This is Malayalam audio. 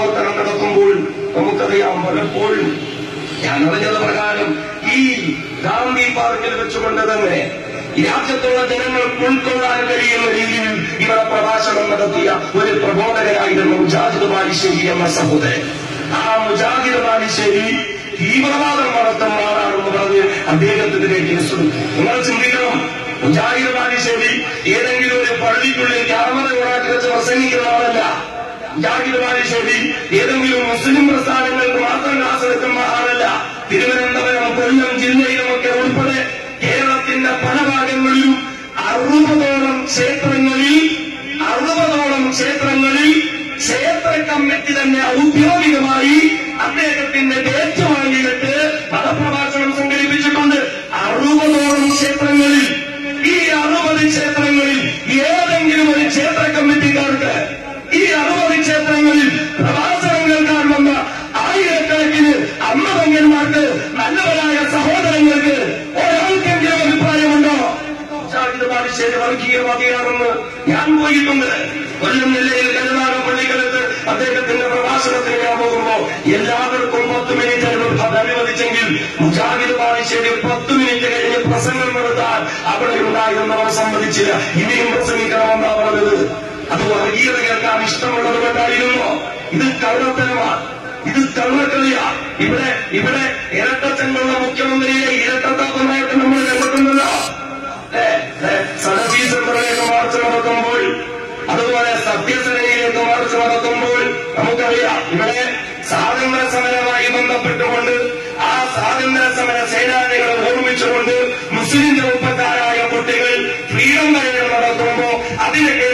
പ്രവർത്തനം നടത്തുമ്പോൾ നമുക്കറിയാം, പലപ്പോഴും ഞാൻ അറിഞ്ഞത് പ്രകാരം ഈ ഗാന്ധി പാർക്കിൽ വെച്ചുകൊണ്ട് തന്നെ രാജ്യത്തുള്ള ജനങ്ങൾക്ക് ഉൾക്കൊള്ളാൻ കഴിയുന്ന രീതിയിൽ ഇവിടെ പ്രഭാഷണം നടത്തിയ ഒരു പ്രബോധകനായിരുന്നു മുജാഹിദ് ബാലുശ്ശേരി എന്ന സഹോദരൻ. ആ മുജാഹിദ് ബാലുശ്ശേരി തീവ്രവാദം നടത്തുന്ന ആളാണെന്ന് പറഞ്ഞ് അദ്ദേഹത്തിനെതിരെ കേസെടുത്തു. നിങ്ങൾ ചിന്തിക്കണം, മുജാഹിദ് ബാലുശ്ശേരി ഏതെങ്കിലും ഒരു പള്ളിക്കുള്ളിൽ ക്യാമറ ഓണാക്കി വെച്ച് പ്രസംഗിക്കുന്ന ആളല്ല. മുജാഹിദ് ബാലുശ്ശേരി ഏതെങ്കിലും മുസ്ലിം പ്രസ്ഥാനങ്ങൾക്ക് മാത്രം ക്ലാസ് എടുക്കുന്ന ആളല്ല. തിരുവനന്തപുരം, കൊല്ലം ജില്ലയിലുമൊക്കെ ഉൾപ്പെടെ കേരളത്തിന്റെ പല ഭാഗങ്ങളിലും 60ഓളം ക്ഷേത്രങ്ങളിൽ ക്ഷേത്ര കമ്മിറ്റി തന്നെ ഔദ്യോഗികമായി അദ്ദേഹത്തിന്റെ ഡേറ്റ് വാങ്ങിയിട്ട് മതപ്രഭാഷണം സംഘടിപ്പിച്ചിട്ടുണ്ട്. 60ഓളം ക്ഷേത്രങ്ങളിൽ, ഈ 60 ക്ഷേത്രങ്ങളിൽ ഏതെങ്കിലും ഒരു ക്ഷേത്ര കമ്മിറ്റിക്കാർക്ക് ഈ 60 ക്ഷേത്രങ്ങളിൽ പ്രഭാഷണം കേൾക്കാൻ വന്ന ആയിരക്കണക്കിന് അമ്മപെങ്ങന്മാർക്ക്, നല്ലവരായ സഹോദരങ്ങൾക്ക് ഒരാൾക്കെങ്കിലും അഭിപ്രായമുണ്ടോ മുജാഹിദ് ബാലുശ്ശേരി വർഗീയവാദിയാണെന്ന്? ഞാൻ പോയിട്ടുണ്ട്. കൊല്ലം ജില്ലയിൽ കരുനാഗ പള്ളിക്കലത്ത് അദ്ദേഹത്തിന്റെ പ്രഭാഷണത്തിന് ഞാൻ പോകുമ്പോ എല്ലാവർക്കും 10 മിനിറ്റ് അനുവദിച്ചെങ്കിൽ മുജാഹിദ് ബാലുശ്ശേരി 10 മിനിറ്റ് കഴിഞ്ഞ് പ്രസംഗം നടത്താൻ അവിടെ ഉണ്ടായിരുന്നവർ സമ്മതിച്ചില്ല. ഇനിയും പ്രസംഗിക്കണമെന്നാ പറഞ്ഞത്. അത് വർഗീയത കേൾക്കാൻ ഇഷ്ടമുള്ളത് കൊണ്ടായിരുന്നോ? ഇത് കള്ളത്തരമാണ്, ഇത് കള്ളക്കളിയാ. ഇവിടെ ഇരട്ടച്ചെങ്കുള്ള മുഖ്യമന്ത്രിയെ ഇരട്ടത്താപ്പനായിട്ട് നമ്മൾ കണ്ടിട്ടുണ്ടല്ലോ. സലഫി സെന്ററിലേക്ക് മാർച്ച് നടത്തുമ്പോൾ, അതുപോലെ സത്യസേനയിലേക്ക് മാർച്ച് നടത്തുമ്പോൾ നമുക്കറിയാം, ഇവിടെ സ്വാതന്ത്ര്യ സമരവുമായി ബന്ധപ്പെട്ടുകൊണ്ട് ആ സ്വാതന്ത്ര്യ സമര സേനാനികളെ ഓർമ്മിച്ചുകൊണ്ട് മുസ്ലിം ചെറുപ്പക്കാരായ കുട്ടികൾ ഫ്രീഡം പരേഡ് നടത്തുമ്പോൾ അതിനൊക്കെ